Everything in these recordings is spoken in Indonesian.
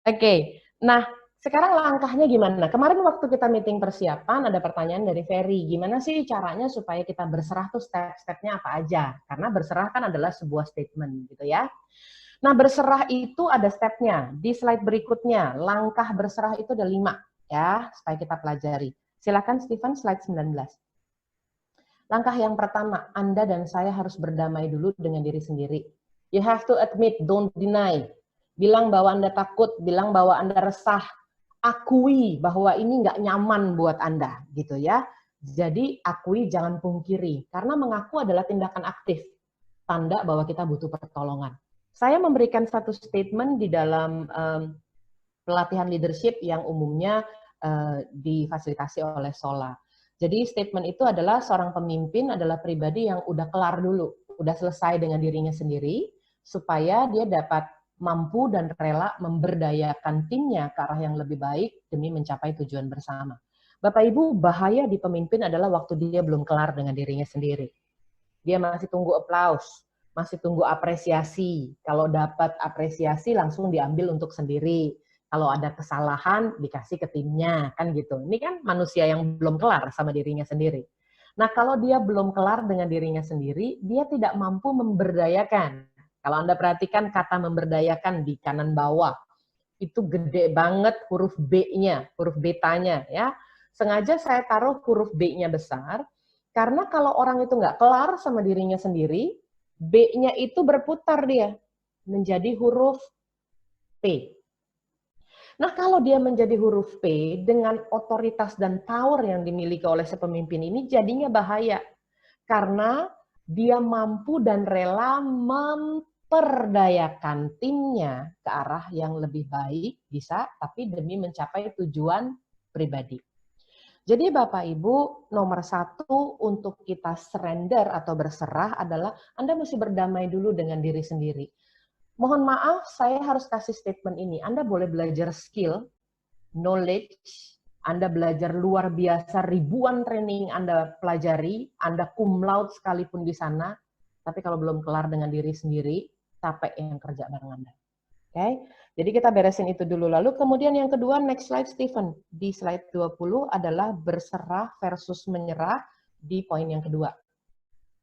Oke, nah sekarang langkahnya gimana? Kemarin waktu kita meeting persiapan ada pertanyaan dari Ferry, gimana sih caranya supaya kita berserah tuh step-stepnya apa aja? Karena berserah kan adalah sebuah statement gitu ya. Nah berserah itu ada stepnya. Di slide berikutnya, langkah berserah itu ada 5 ya, supaya kita pelajari. Silakan Stephen, slide 19. Langkah yang pertama, Anda dan saya harus berdamai dulu dengan diri sendiri. You have to admit, don't deny. Bilang bahwa Anda takut, bilang bahwa Anda resah, akui bahwa ini nggak nyaman buat Anda, gitu ya. Jadi akui, jangan pungkiri, karena mengaku adalah tindakan aktif, tanda bahwa kita butuh pertolongan. Saya memberikan satu statement di dalam pelatihan leadership yang umumnya difasilitasi oleh Sola. Jadi statement itu adalah seorang pemimpin adalah pribadi yang udah kelar dulu, udah selesai dengan dirinya sendiri, supaya dia dapat mampu dan rela memberdayakan timnya ke arah yang lebih baik demi mencapai tujuan bersama. Bapak Ibu, bahaya di pemimpin adalah waktu dia belum kelar dengan dirinya sendiri. Dia masih tunggu aplaus, masih tunggu apresiasi. Kalau dapat apresiasi langsung diambil untuk sendiri. Kalau ada kesalahan dikasih ke timnya, kan gitu. Ini kan manusia yang belum kelar sama dirinya sendiri. Nah, kalau dia belum kelar dengan dirinya sendiri, dia tidak mampu memberdayakan. Kalau Anda perhatikan kata memberdayakan di kanan bawah, itu gede banget huruf B-nya, huruf betanya ya. Sengaja saya taruh huruf B-nya besar, karena kalau orang itu nggak kelar sama dirinya sendiri, B-nya itu berputar dia, menjadi huruf P. Nah, kalau dia menjadi huruf P dengan otoritas dan power yang dimiliki oleh si pemimpin ini jadinya bahaya. Karena dia mampu dan rela memperdayakan timnya ke arah yang lebih baik, bisa, tapi demi mencapai tujuan pribadi. Jadi Bapak Ibu, nomor 1 untuk kita surrender atau berserah adalah Anda mesti berdamai dulu dengan diri sendiri. Mohon maaf, saya harus kasih statement ini. Anda boleh belajar skill, knowledge, Anda belajar luar biasa, ribuan training Anda pelajari, Anda cum laude sekalipun di sana, tapi kalau belum kelar dengan diri sendiri, capek yang kerja bareng Anda. Oke, jadi kita beresin itu dulu. Lalu kemudian yang kedua, next slide Stephen. Di slide 20 adalah berserah versus menyerah di poin yang kedua.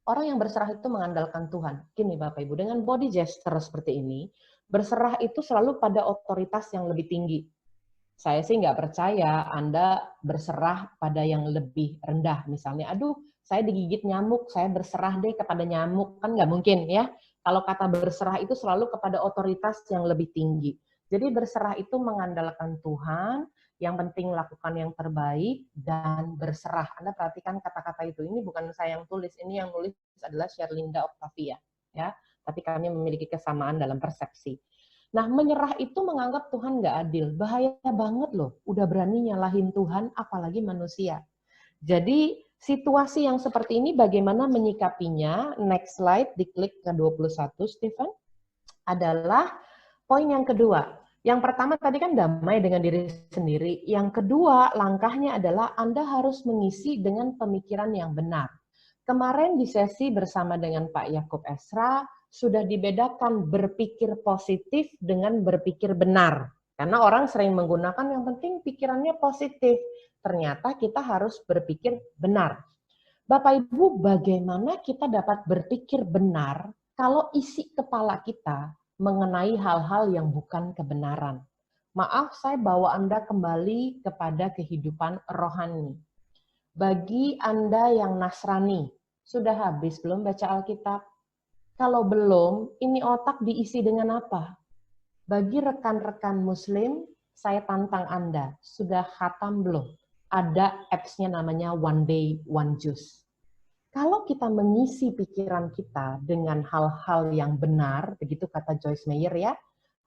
Orang yang berserah itu mengandalkan Tuhan. Gini Bapak Ibu, dengan body gesture seperti ini, berserah itu selalu pada otoritas yang lebih tinggi. Saya sih nggak percaya Anda berserah pada yang lebih rendah. Misalnya, aduh saya digigit nyamuk, saya berserah deh kepada nyamuk. Kan nggak mungkin ya. Kalau kata berserah itu selalu kepada otoritas yang lebih tinggi. Jadi berserah itu mengandalkan Tuhan, yang penting lakukan yang terbaik dan berserah. Anda perhatikan kata-kata itu. Ini bukan saya yang tulis, ini yang nulis adalah Sherlinda Octavia. Ya, tapi kami memiliki kesamaan dalam persepsi. Nah, menyerah itu menganggap Tuhan nggak adil. Bahaya banget loh. Udah berani nyalahin Tuhan, apalagi manusia. Jadi, situasi yang seperti ini bagaimana menyikapinya? Next slide, diklik ke 21, Stephen. Adalah poin yang kedua. Yang pertama tadi kan damai dengan diri sendiri. Yang kedua, langkahnya adalah Anda harus mengisi dengan pemikiran yang benar. Kemarin di sesi bersama dengan Pak Yakub Esra, sudah dibedakan berpikir positif dengan berpikir benar. Karena orang sering menggunakan yang penting pikirannya positif. Ternyata kita harus berpikir benar. Bapak Ibu, bagaimana kita dapat berpikir benar kalau isi kepala kita mengenai hal-hal yang bukan kebenaran? Maaf, saya bawa Anda kembali kepada kehidupan rohani. Bagi Anda yang Nasrani, sudah habis belum baca Alkitab? Kalau belum, ini otak diisi dengan apa? Bagi rekan-rekan Muslim, saya tantang Anda, sudah khatam belum? Ada apps-nya namanya One Day, One Juice. Kalau kita mengisi pikiran kita dengan hal-hal yang benar, begitu kata Joyce Meyer ya,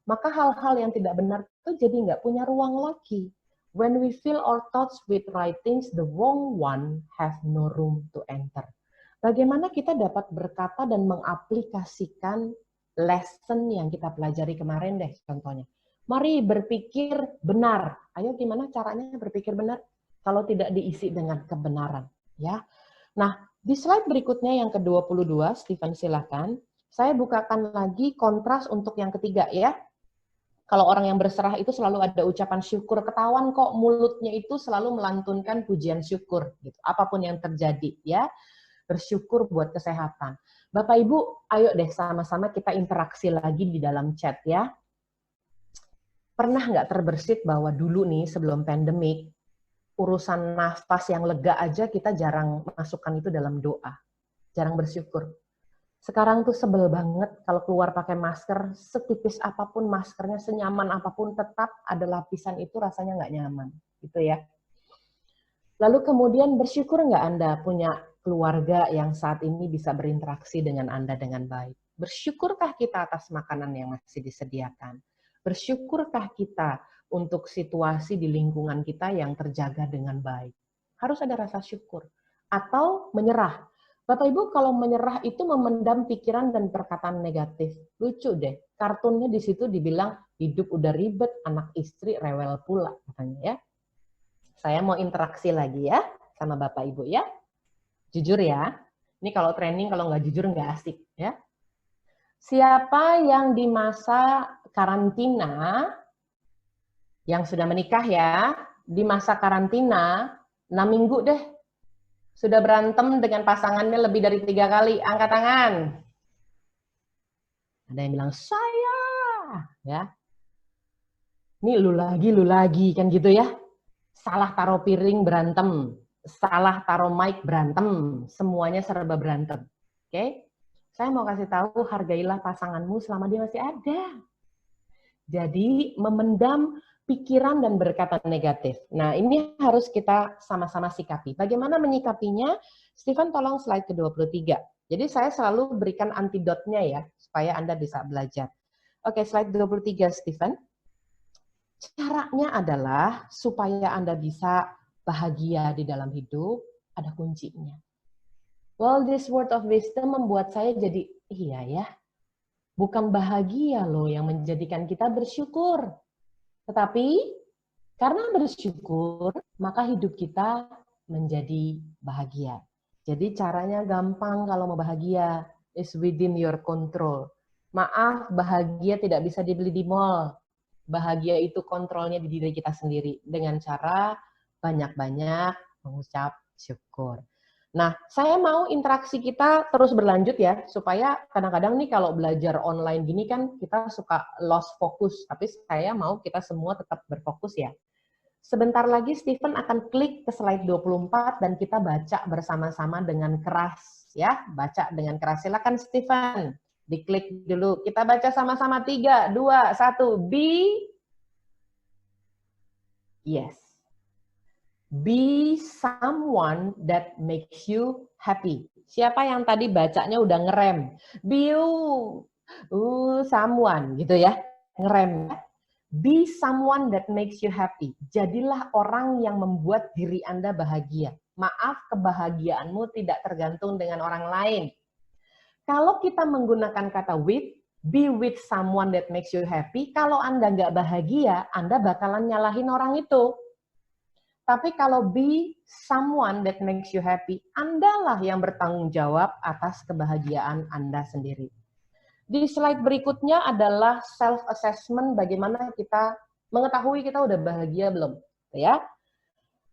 maka hal-hal yang tidak benar itu jadi nggak punya ruang lagi. When we fill our thoughts with right things, the wrong one have no room to enter. Bagaimana kita dapat berkata dan mengaplikasikan lesson yang kita pelajari kemarin deh contohnya. Mari berpikir benar. Ayo gimana caranya berpikir benar kalau tidak diisi dengan kebenaran, ya. Nah, di slide berikutnya yang ke-22, Stephen silakan. Saya bukakan lagi kontras untuk yang ketiga ya. Kalau orang yang berserah itu selalu ada ucapan syukur, ketahuan kok mulutnya itu selalu melantunkan pujian syukur gitu. Apapun yang terjadi ya, bersyukur buat kesehatan. Bapak Ibu, ayo deh sama-sama kita interaksi lagi di dalam chat ya. Pernah nggak terbersit bahwa dulu nih sebelum pandemik, urusan nafas yang lega aja kita jarang masukkan itu dalam doa. Jarang bersyukur. Sekarang tuh sebel banget kalau keluar pakai masker, setipis apapun maskernya, senyaman apapun, tetap ada lapisan itu rasanya nggak nyaman. Gitu ya. Lalu kemudian bersyukur nggak Anda punya keluarga yang saat ini bisa berinteraksi dengan Anda dengan baik? Bersyukurkah kita atas makanan yang masih disediakan? Bersyukurkah kita untuk situasi di lingkungan kita yang terjaga dengan baik? Harus ada rasa syukur. Atau menyerah. Bapak Ibu, kalau menyerah itu memendam pikiran dan perkataan negatif. Lucu deh, kartunnya di situ dibilang hidup udah ribet, anak istri rewel pula katanya ya. Saya mau interaksi lagi ya sama Bapak Ibu ya. Jujur ya, ini kalau training kalau nggak jujur nggak asik ya. Siapa yang di masa karantina, yang sudah menikah ya, di masa karantina, 6 minggu deh, sudah berantem dengan pasangannya lebih dari 3 kali, angkat tangan. Ada yang bilang, saya. Ya. Ini lu lagi, kan gitu ya. Salah taruh piring berantem, salah taruh mic berantem, semuanya serba berantem. Oke? Saya mau kasih tahu, hargailah pasanganmu selama dia masih ada. Jadi, memendam pikiran dan berkata negatif. Nah, ini harus kita sama-sama sikapi. Bagaimana menyikapinya? Stephen, tolong slide ke-23. Jadi, saya selalu berikan antidotnya ya, supaya Anda bisa belajar. Oke, slide 23, Stephen. Caranya adalah supaya Anda bisa bahagia di dalam hidup, ada kuncinya. Well, this word of wisdom membuat saya jadi, iya ya, bukan bahagia loh yang menjadikan kita bersyukur. Tetapi karena bersyukur, maka hidup kita menjadi bahagia. Jadi caranya gampang kalau mau bahagia, is within your control. Maaf, bahagia tidak bisa dibeli di mall. Bahagia itu kontrolnya di diri kita sendiri dengan cara banyak-banyak mengucap syukur. Nah, saya mau interaksi kita terus berlanjut ya, supaya kadang-kadang nih kalau belajar online gini kan kita suka lost focus, tapi saya mau kita semua tetap berfokus ya. Sebentar lagi Stephen akan klik ke slide 24 dan kita baca bersama-sama dengan keras ya, baca dengan keras. Silakan Stephen, diklik dulu. Kita baca sama-sama 3, 2, 1. Yes. Be someone that makes you happy. Siapa yang tadi bacanya udah ngerem? Be someone gitu ya. Ngerem. Be someone that makes you happy. Jadilah orang yang membuat diri Anda bahagia. Maaf, kebahagiaanmu tidak tergantung dengan orang lain. Kalau kita menggunakan kata with, be with someone that makes you happy, kalau Anda nggak bahagia, Anda bakalan nyalahin orang itu. Tapi kalau be someone that makes you happy, Andalah yang bertanggung jawab atas kebahagiaan Anda sendiri. Di slide berikutnya adalah self-assessment, bagaimana kita mengetahui kita udah bahagia belum. Ya.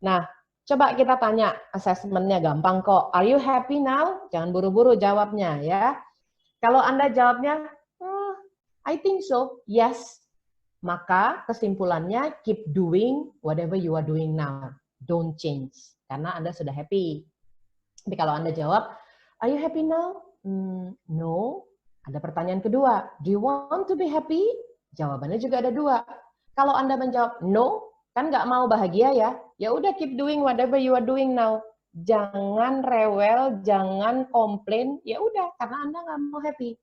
Nah, coba kita tanya, assessment-nya gampang kok. Are you happy now? Jangan buru-buru jawabnya ya. Kalau Anda jawabnya, I think so, yes. Maka kesimpulannya, keep doing whatever you are doing now. Don't change. Karena Anda sudah happy. Tapi kalau Anda jawab, are you happy now? No. Ada pertanyaan kedua, do you want to be happy? Jawabannya juga ada 2. Kalau Anda menjawab, no, kan nggak mau bahagia ya. Ya udah keep doing whatever you are doing now. Jangan rewel, jangan komplain. Ya udah, karena Anda nggak mau happy.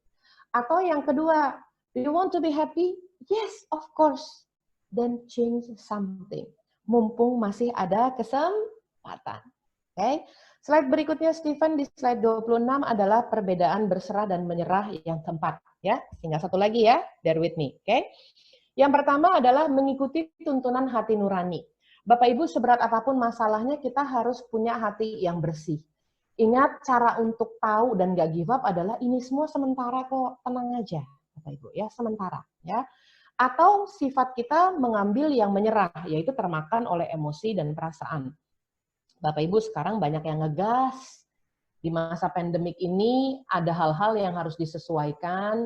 Atau yang kedua, do you want to be happy? Yes, of course. Then change something. Mumpung masih ada kesempatan. Oke. Slide berikutnya Stephen di slide 26 adalah perbedaan berserah dan menyerah yang keempat ya. Tinggal satu lagi ya, bear with me, oke. Yang pertama adalah mengikuti tuntunan hati nurani. Bapak Ibu, seberat apapun masalahnya kita harus punya hati yang bersih. Ingat, cara untuk tahu dan gak give up adalah ini semua sementara kok, tenang aja Bapak Ibu ya, sementara ya. Atau sifat kita mengambil yang menyerah, yaitu termakan oleh emosi dan perasaan. Bapak Ibu sekarang banyak yang ngegas. Di masa pandemik ini ada hal-hal yang harus disesuaikan.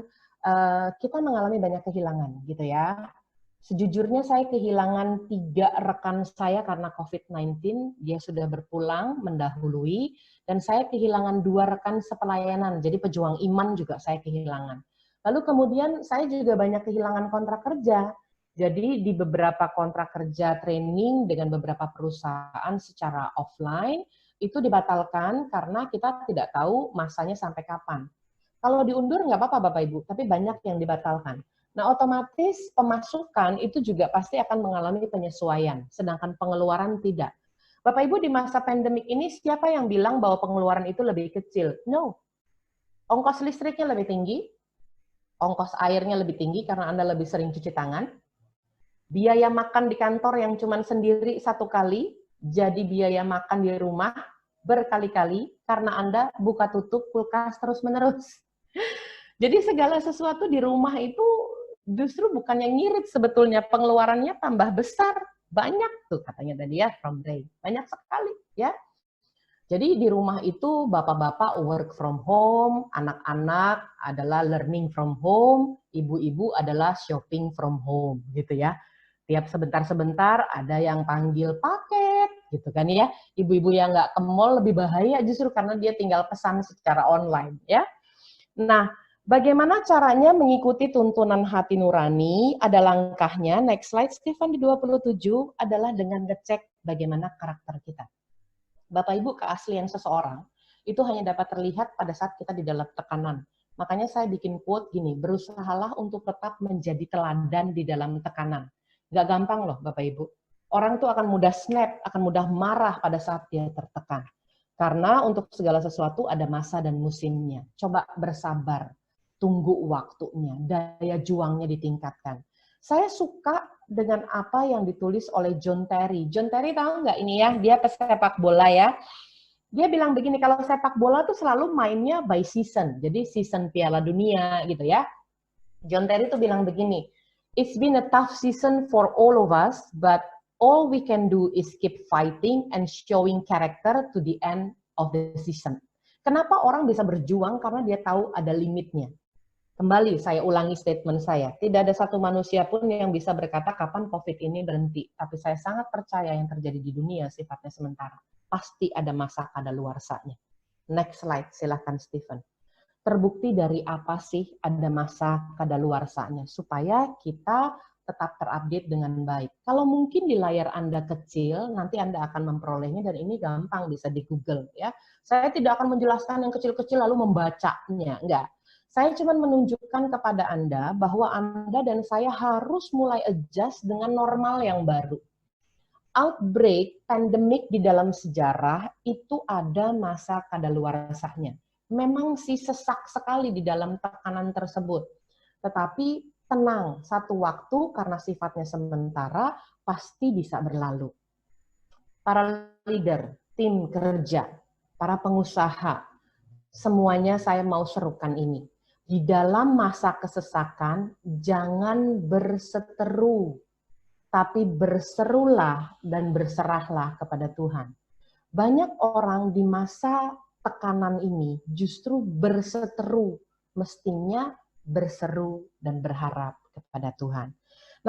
Kita mengalami banyak kehilangan gitu ya. Sejujurnya saya kehilangan 3 rekan saya karena COVID-19. Dia sudah berpulang mendahului. Dan saya kehilangan 2 rekan sepelayanan. Jadi pejuang iman juga saya kehilangan. Lalu kemudian saya juga banyak kehilangan kontrak kerja. Jadi di beberapa kontrak kerja training dengan beberapa perusahaan secara offline, itu dibatalkan karena kita tidak tahu masanya sampai kapan. Kalau diundur nggak apa-apa Bapak Ibu, tapi banyak yang dibatalkan. Nah otomatis pemasukan itu juga pasti akan mengalami penyesuaian, sedangkan pengeluaran tidak. Bapak Ibu di masa pandemik ini siapa yang bilang bahwa pengeluaran itu lebih kecil? No. Ongkos listriknya lebih tinggi, ongkos airnya lebih tinggi karena Anda lebih sering cuci tangan, biaya makan di kantor yang cuma sendiri 1 kali, jadi biaya makan di rumah berkali-kali karena Anda buka tutup kulkas terus-menerus. Jadi segala sesuatu di rumah itu justru bukan yang ngirit sebetulnya, pengeluarannya tambah besar. Banyak tuh katanya tadi ya, from Ray. Banyak sekali ya. Jadi di rumah itu bapak-bapak work from home, anak-anak adalah learning from home, ibu-ibu adalah shopping from home gitu ya. Tiap sebentar-sebentar ada yang panggil paket gitu kan ya. Ibu-ibu yang nggak ke mall lebih bahaya justru karena dia tinggal pesan secara online ya. Nah, bagaimana caranya mengikuti tuntunan hati nurani? Ada langkahnya. Next slide, Stephen di 27 adalah dengan ngecek bagaimana karakter kita. Bapak Ibu, keaslian seseorang itu hanya dapat terlihat pada saat kita di dalam tekanan. Makanya saya bikin quote gini, berusahalah untuk tetap menjadi teladan di dalam tekanan. Nggak gampang loh Bapak Ibu. Orang tuh akan mudah snap, akan mudah marah pada saat dia tertekan. Karena untuk segala sesuatu ada masa dan musimnya. Coba bersabar, tunggu waktunya, daya juangnya ditingkatkan. Saya suka dengan apa yang ditulis oleh John Terry. John Terry tahu nggak ini ya, dia pesepak bola ya. Dia bilang begini, kalau sepak bola tuh selalu mainnya by season. Jadi season Piala Dunia gitu ya. John Terry tuh bilang begini, it's been a tough season for all of us, but all we can do is keep fighting and showing character to the end of the season. Kenapa orang bisa berjuang? Karena dia tahu ada limitnya. Kembali, saya ulangi statement saya. Tidak ada satu manusia pun yang bisa berkata kapan COVID ini berhenti. Tapi saya sangat percaya yang terjadi di dunia sifatnya sementara. Pasti ada masa kadaluarsanya. Next slide, silahkan Stephen. Terbukti dari apa sih ada masa kadaluarsanya? Supaya kita tetap terupdate dengan baik. Kalau mungkin di layar Anda kecil, nanti Anda akan memperolehnya dan ini gampang bisa di Google ya. Saya tidak akan menjelaskan yang kecil-kecil lalu membacanya, enggak. Saya cuma menunjukkan kepada Anda bahwa Anda dan saya harus mulai adjust dengan normal yang baru. Outbreak, pandemik di dalam sejarah itu ada masa kadaluarsanya. Memang sih sesak sekali di dalam tekanan tersebut. Tetapi tenang, satu waktu karena sifatnya sementara pasti bisa berlalu. Para leader, tim kerja, para pengusaha, semuanya saya mau serukan ini. Di dalam masa kesesakan, jangan berseteru, tapi berserulah dan berserahlah kepada Tuhan. Banyak orang di masa tekanan ini justru berseteru, mestinya berseru dan berharap kepada Tuhan.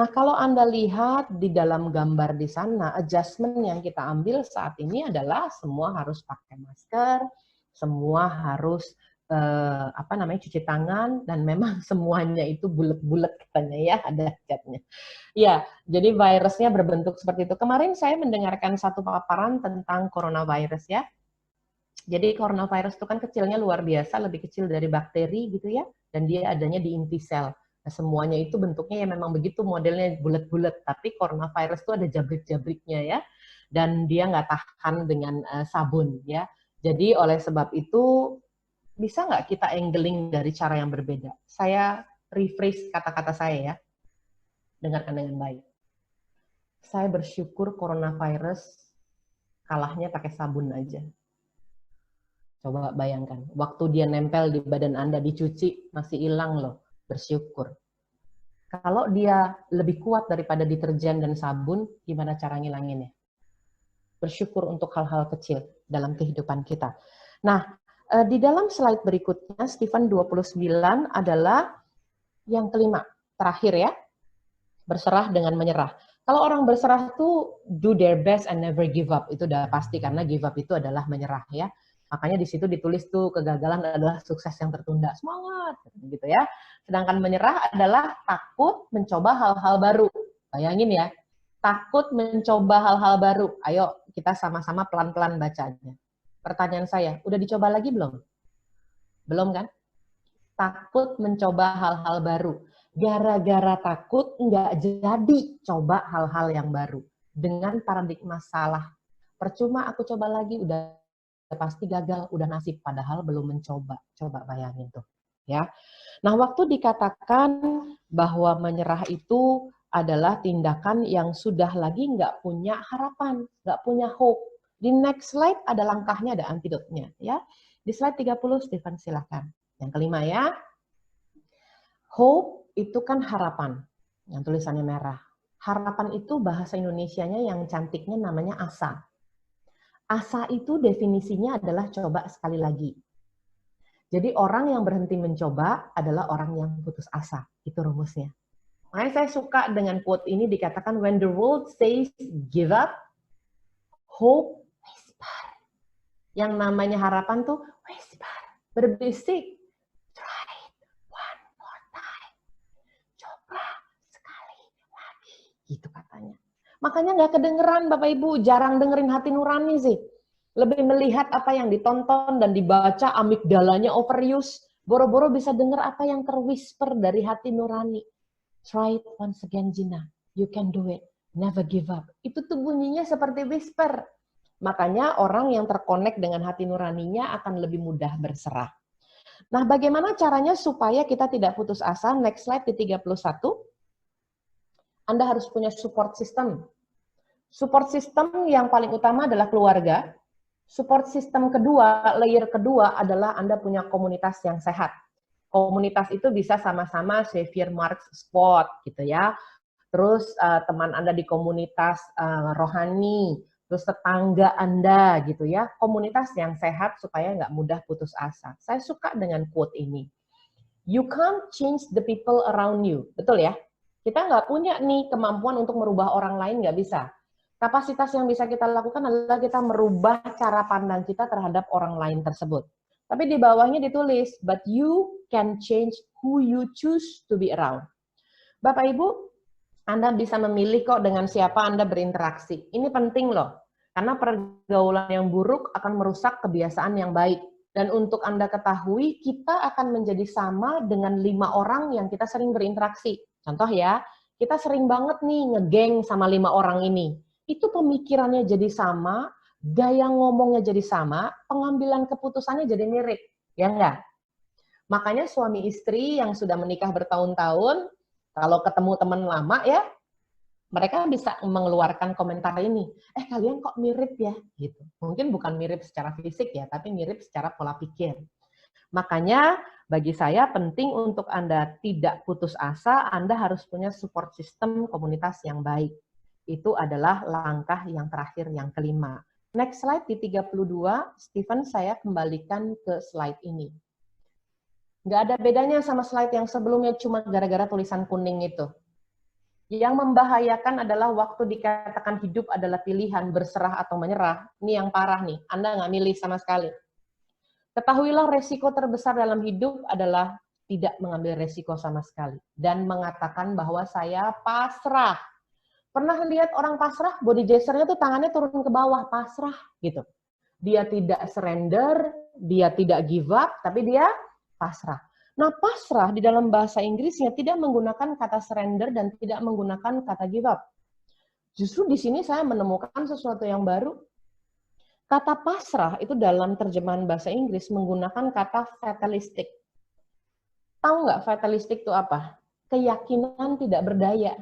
Nah, kalau Anda lihat di dalam gambar di sana, adjustment yang kita ambil saat ini adalah semua harus pakai masker, semua harus cuci tangan, dan memang semuanya itu bulet-bulet katanya ya, ada catnya. Ya, jadi virusnya berbentuk seperti itu. Kemarin saya mendengarkan satu paparan tentang coronavirus ya. Jadi coronavirus itu kan kecilnya luar biasa, lebih kecil dari bakteri gitu ya, dan dia adanya di inti sel. Nah, semuanya itu bentuknya ya memang begitu, modelnya bulat-bulat, tapi coronavirus itu ada jabrik-jabriknya ya, dan dia nggak tahan dengan sabun ya. Jadi oleh sebab itu, bisa nggak kita angling dari cara yang berbeda? Saya rephrase kata-kata saya ya, dengarkan dengan baik. Saya bersyukur coronavirus kalahnya pakai sabun aja. Coba bayangkan, waktu dia nempel di badan Anda dicuci, masih hilang loh, bersyukur. Kalau dia lebih kuat daripada deterjen dan sabun, gimana cara ngilanginnya? Bersyukur untuk hal-hal kecil dalam kehidupan kita. Nah, di dalam slide berikutnya, Stephen 29 adalah yang kelima, terakhir ya, berserah dengan menyerah. Kalau orang berserah tuh do their best and never give up, itu udah pasti karena give up itu adalah menyerah ya. Makanya di situ ditulis tuh kegagalan adalah sukses yang tertunda. Semangat gitu ya. Sedangkan menyerah adalah takut mencoba hal-hal baru. Bayangin ya, takut mencoba hal-hal baru. Ayo kita sama-sama pelan-pelan bacanya. Pertanyaan saya, udah dicoba lagi belum? Belum kan? Takut mencoba hal-hal baru. Gara-gara takut nggak jadi coba hal-hal yang baru. Dengan paradigma salah. Percuma aku coba lagi, udah pasti gagal, udah nasib, padahal belum mencoba. Coba bayangin tuh. Ya. Nah, waktu dikatakan bahwa menyerah itu adalah tindakan yang sudah lagi nggak punya harapan, nggak punya hope. Di next slide ada langkahnya, ada antidotnya. Ya. Di slide 30, Stephen silakan. Yang kelima ya, hope itu kan harapan, yang tulisannya merah. Harapan itu bahasa Indonesianya yang cantiknya namanya asa. Asa itu definisinya adalah coba sekali lagi. Jadi orang yang berhenti mencoba adalah orang yang putus asa. Itu rumusnya. Makanya saya suka dengan quote ini dikatakan, when the world says give up, hope whisper. Yang namanya harapan tuh whisper, berbisik. Try it one more time. Coba sekali lagi. Gitu katanya. Makanya nggak kedengeran Bapak Ibu, jarang dengerin hati nurani sih. Lebih melihat apa yang ditonton dan dibaca, amigdalanya overuse. Boro-boro bisa dengar apa yang terwhisper dari hati nurani. Try it once again, Gina. You can do it. Never give up. Itu tuh bunyinya seperti whisper. Makanya orang yang terkonek dengan hati nuraninya akan lebih mudah berserah. Nah, bagaimana caranya supaya kita tidak putus asa? Next slide di 31. Anda harus punya support system. Support system yang paling utama adalah keluarga. Support system kedua, layer kedua adalah Anda punya komunitas yang sehat. Komunitas itu bisa sama-sama Xavier Marks Spot gitu ya. Terus teman Anda di komunitas rohani, terus tetangga Anda gitu ya. Komunitas yang sehat supaya nggak mudah putus asa. Saya suka dengan quote ini. You can't change the people around you. Betul ya? Kita nggak punya nih kemampuan untuk merubah orang lain, nggak bisa. Kapasitas yang bisa kita lakukan adalah kita merubah cara pandang kita terhadap orang lain tersebut. Tapi di bawahnya ditulis, but you can change who you choose to be around. Bapak Ibu, Anda bisa memilih kok dengan siapa Anda berinteraksi. Ini penting loh, karena pergaulan yang buruk akan merusak kebiasaan yang baik. Dan untuk Anda ketahui, kita akan menjadi sama dengan 5 orang yang kita sering berinteraksi. Contoh ya, kita sering banget nih ngegeng sama 5 orang ini. Itu pemikirannya jadi sama, gaya ngomongnya jadi sama, pengambilan keputusannya jadi mirip. Ya enggak? Makanya suami istri yang sudah menikah bertahun-tahun, kalau ketemu teman lama ya, mereka bisa mengeluarkan komentar ini, kalian kok mirip ya, gitu. Mungkin bukan mirip secara fisik ya, tapi mirip secara pola pikir. Makanya bagi saya penting untuk Anda tidak putus asa, Anda harus punya support system komunitas yang baik. Itu adalah langkah yang terakhir, yang kelima. Next slide di 32, Stephen saya kembalikan ke slide ini. Nggak ada bedanya sama slide yang sebelumnya cuma gara-gara tulisan kuning itu. Yang membahayakan adalah waktu dikatakan hidup adalah pilihan berserah atau menyerah. Ini yang parah nih, Anda nggak milih sama sekali. Ketahuilah resiko terbesar dalam hidup adalah tidak mengambil resiko sama sekali. Dan mengatakan bahwa saya pasrah. Pernah lihat orang pasrah, body gesture-nya tuh tangannya turun ke bawah, pasrah gitu. Dia tidak surrender, dia tidak give up, tapi dia pasrah. Nah, pasrah di dalam bahasa Inggrisnya tidak menggunakan kata surrender dan tidak menggunakan kata give up. Justru di sini saya menemukan sesuatu yang baru. Kata pasrah itu dalam terjemahan bahasa Inggris menggunakan kata fatalistic. Tahu nggak fatalistic itu apa? Keyakinan tidak berdaya.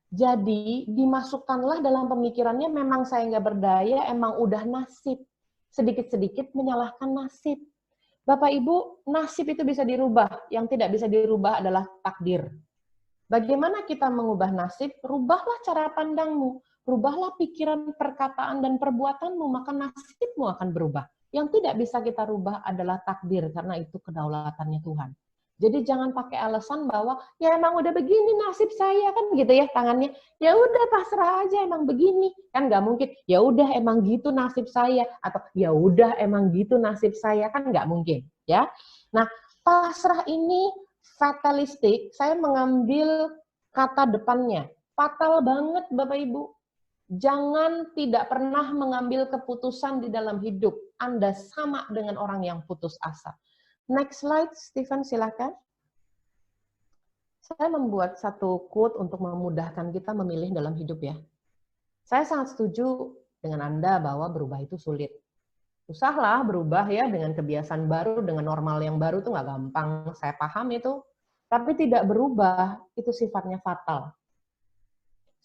Jadi dimasukkanlah dalam pemikirannya memang saya nggak berdaya, emang udah nasib. Sedikit-sedikit menyalahkan nasib. Bapak Ibu, nasib itu bisa dirubah. Yang tidak bisa dirubah adalah takdir. Bagaimana kita mengubah nasib? Rubahlah cara pandangmu, rubahlah pikiran, perkataan, dan perbuatanmu, maka nasibmu akan berubah. Yang tidak bisa kita rubah adalah takdir, karena itu kedaulatannya Tuhan. Jadi jangan pakai alasan bahwa ya emang udah begini nasib saya, kan gitu ya tangannya. Ya udah pasrah aja, emang begini. Kan nggak mungkin. Ya udah emang gitu nasib saya, atau ya udah emang gitu nasib saya, kan nggak mungkin, ya. Nah, pasrah ini fatalistik, saya mengambil kata depannya. Fatal banget Bapak Ibu. Jangan tidak pernah mengambil keputusan di dalam hidup. Anda sama dengan orang yang putus asa. Next slide, Stephen, silakan. Saya membuat satu quote untuk memudahkan kita memilih dalam hidup ya. Saya sangat setuju dengan Anda bahwa berubah itu sulit. Susahlah berubah ya dengan kebiasaan baru, dengan normal yang baru itu nggak gampang. Saya paham itu. Tapi tidak berubah, itu sifatnya fatal.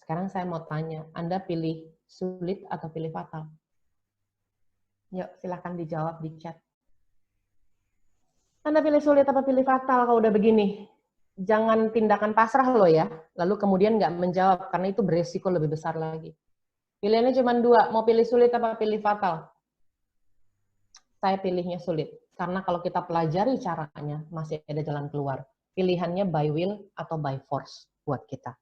Sekarang saya mau tanya, Anda pilih sulit atau pilih fatal? Yuk, silahkan dijawab di chat. Anda pilih sulit atau pilih fatal kalau udah begini? Jangan tindakan pasrah loh ya, lalu kemudian nggak menjawab, karena itu beresiko lebih besar lagi. Pilihannya cuma dua, mau pilih sulit apa pilih fatal? Saya pilihnya sulit, karena kalau kita pelajari caranya, masih ada jalan keluar. Pilihannya by will atau by force buat kita.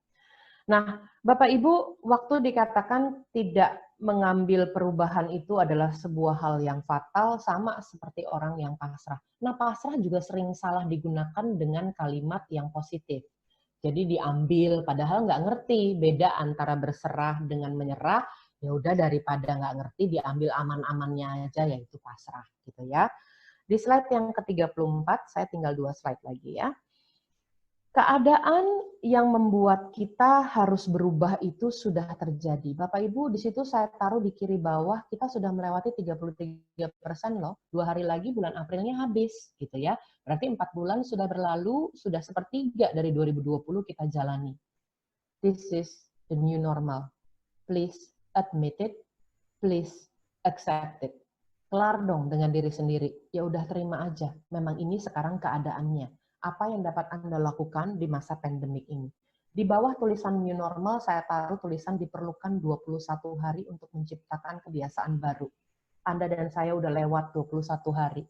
Nah, Bapak Ibu, waktu dikatakan tidak mengambil perubahan itu adalah sebuah hal yang fatal, sama seperti orang yang pasrah. Nah, pasrah juga sering salah digunakan dengan kalimat yang positif. Jadi diambil, padahal nggak ngerti beda antara berserah dengan menyerah. Ya udah daripada nggak ngerti, diambil aman-amannya aja, yaitu pasrah, gitu ya. Di slide yang ke-34, saya tinggal 2 slide lagi ya. Keadaan yang membuat kita harus berubah itu sudah terjadi. Bapak Ibu, di situ saya taruh di kiri bawah, kita sudah melewati 33% loh. 2 hari lagi bulan Aprilnya habis, gitu ya. Berarti 4 bulan sudah berlalu, sudah sepertiga dari 2020 kita jalani. This is the new normal. Please admit it, please accept it. Kelar dong dengan diri sendiri. Ya udah terima aja, memang ini sekarang keadaannya. Apa yang dapat Anda lakukan di masa pandemik ini? Di bawah tulisan new normal, saya taruh tulisan diperlukan 21 hari untuk menciptakan kebiasaan baru. Anda dan saya udah lewat 21 hari.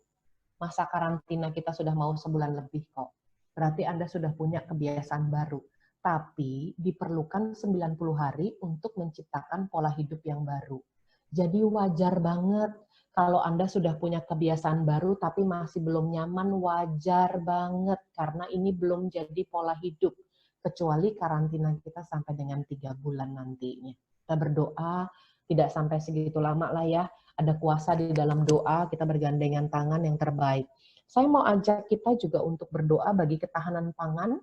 Masa karantina kita sudah mau sebulan lebih kok. Berarti Anda sudah punya kebiasaan baru. Tapi diperlukan 90 hari untuk menciptakan pola hidup yang baru. Jadi wajar banget kalau Anda sudah punya kebiasaan baru tapi masih belum nyaman, wajar banget karena ini belum jadi pola hidup. Kecuali karantina kita sampai dengan 3 bulan nantinya. Kita berdoa, tidak sampai segitu lama lah ya. Ada kuasa di dalam doa, kita bergandengan tangan yang terbaik. Saya mau ajak kita juga untuk berdoa bagi ketahanan pangan,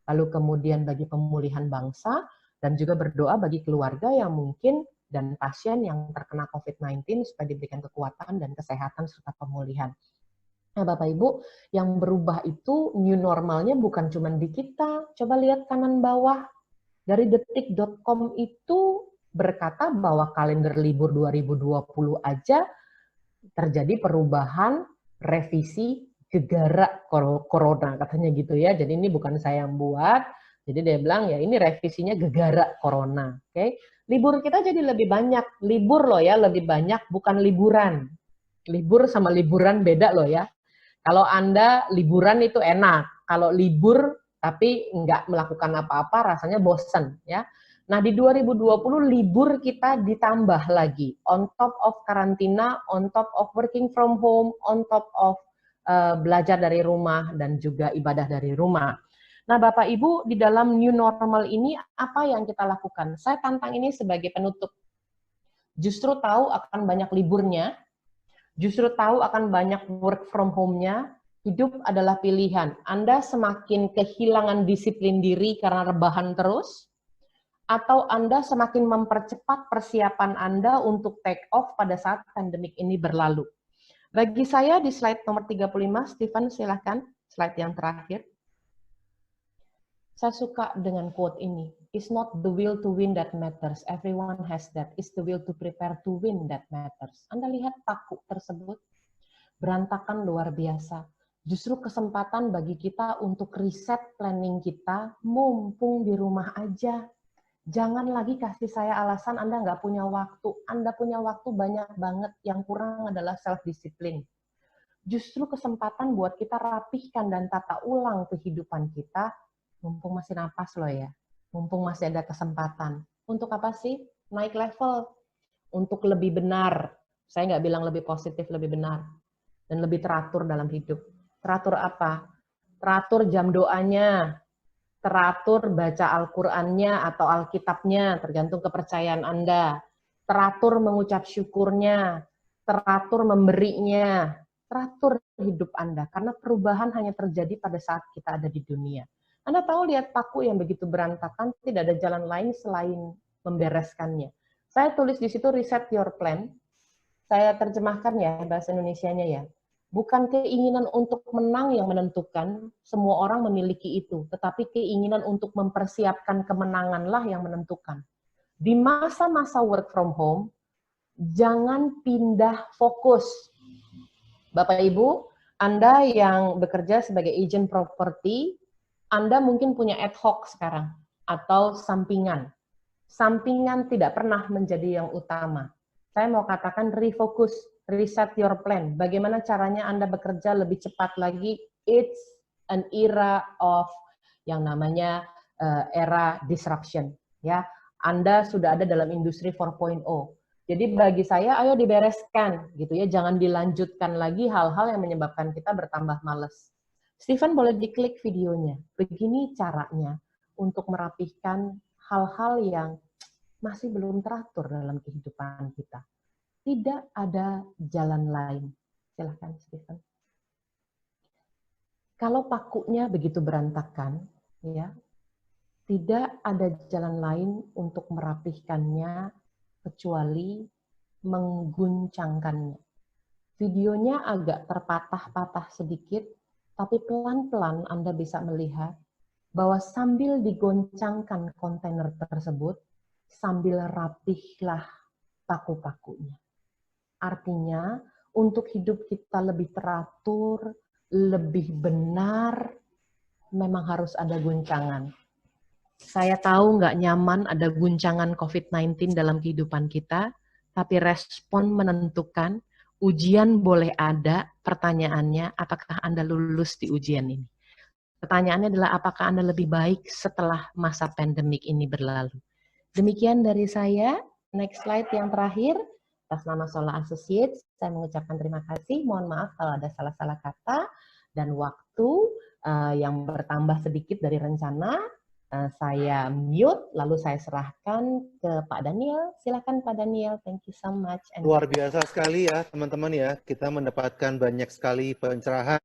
lalu kemudian bagi pemulihan bangsa, dan juga berdoa bagi keluarga yang mungkin dan pasien yang terkena COVID-19 supaya diberikan kekuatan dan kesehatan serta pemulihan. Nah, Bapak Ibu, yang berubah itu new normalnya bukan cuma di kita. Coba lihat kanan bawah. Dari detik.com itu berkata bahwa kalender libur 2020 aja terjadi perubahan revisi gegara corona, katanya gitu ya. Jadi ini bukan saya yang buat. Jadi dia bilang ya ini revisinya gegara corona. Oke. Libur kita jadi lebih banyak. Libur loh ya, lebih banyak, bukan liburan. Libur sama liburan beda loh ya. Kalau Anda liburan itu enak. Kalau libur tapi nggak melakukan apa-apa rasanya bosen ya. Nah di 2020 libur kita ditambah lagi. On top of karantina, on top of working from home, on top of belajar dari rumah dan juga ibadah dari rumah. Nah, Bapak Ibu, di dalam new normal ini apa yang kita lakukan? Saya tantang ini sebagai penutup. Justru tahu akan banyak liburnya, justru tahu akan banyak work from home-nya, hidup adalah pilihan. Anda semakin kehilangan disiplin diri karena rebahan terus, atau Anda semakin mempercepat persiapan Anda untuk take off pada saat pandemik ini berlalu. Bagi saya di slide nomor 35, Stephen silahkan, slide yang terakhir. Saya suka dengan quote ini. It's not the will to win that matters. Everyone has that. It's the will to prepare to win that matters. Anda lihat paku tersebut? Berantakan luar biasa. Justru kesempatan bagi kita untuk riset planning kita, mumpung di rumah aja. Jangan lagi kasih saya alasan Anda nggak punya waktu. Anda punya waktu banyak banget, yang kurang adalah self-disiplin. Justru kesempatan buat kita rapihkan dan tata ulang kehidupan kita, mumpung masih napas loh ya, mumpung masih ada kesempatan. Untuk apa sih? Naik level, untuk lebih benar. Saya nggak bilang lebih positif, lebih benar. Dan lebih teratur dalam hidup. Teratur apa? Teratur jam doanya, teratur baca Al-Qur'annya atau Alkitabnya, tergantung kepercayaan Anda. Teratur mengucap syukurnya, teratur memberinya, teratur hidup Anda. Karena perubahan hanya terjadi pada saat kita ada di dunia. Anda tahu, lihat paku yang begitu berantakan, tidak ada jalan lain selain membereskannya. Saya tulis di situ reset your plan. Saya terjemahkan ya bahasa Indonesianya ya. Bukan keinginan untuk menang yang menentukan, semua orang memiliki itu, tetapi keinginan untuk mempersiapkan kemenanganlah yang menentukan. Di masa-masa work from home, jangan pindah fokus. Bapak Ibu, Anda yang bekerja sebagai agent properti, Anda mungkin punya ad hoc sekarang, atau sampingan. Sampingan tidak pernah menjadi yang utama. Saya mau katakan refocus, reset your plan. Bagaimana caranya Anda bekerja lebih cepat lagi? It's an era of yang namanya era disruption. Ya, Anda sudah ada dalam industri 4.0. Jadi bagi saya, ayo dibereskan, gitu ya. Jangan dilanjutkan lagi hal-hal yang menyebabkan kita bertambah males. Stephen, boleh diklik videonya. Begini caranya untuk merapihkan hal-hal yang masih belum teratur dalam kehidupan kita. Tidak ada jalan lain. Silahkan, Stephen. Kalau pakunya begitu berantakan, ya, tidak ada jalan lain untuk merapihkannya kecuali mengguncangkannya. Videonya agak terpatah-patah sedikit, tapi pelan-pelan Anda bisa melihat bahwa sambil digoncangkan kontainer tersebut, sambil rapihlah paku-pakunya. Artinya, untuk hidup kita lebih teratur, lebih benar, memang harus ada guncangan. Saya tahu nggak nyaman ada guncangan COVID-19 dalam kehidupan kita, tapi respon menentukan. Ujian boleh ada, pertanyaannya, apakah Anda lulus di ujian ini? Pertanyaannya adalah apakah Anda lebih baik setelah masa pandemik ini berlalu. Demikian dari saya. Next slide yang terakhir. Atas nama Sola Associates, saya mengucapkan terima kasih. Mohon maaf kalau ada salah-salah kata dan waktu yang bertambah sedikit dari rencana. Saya mute, lalu saya serahkan ke Pak Daniel. Silakan Pak Daniel. Thank you so much. Luar biasa sekali ya teman-teman ya. Kita mendapatkan banyak sekali pencerahan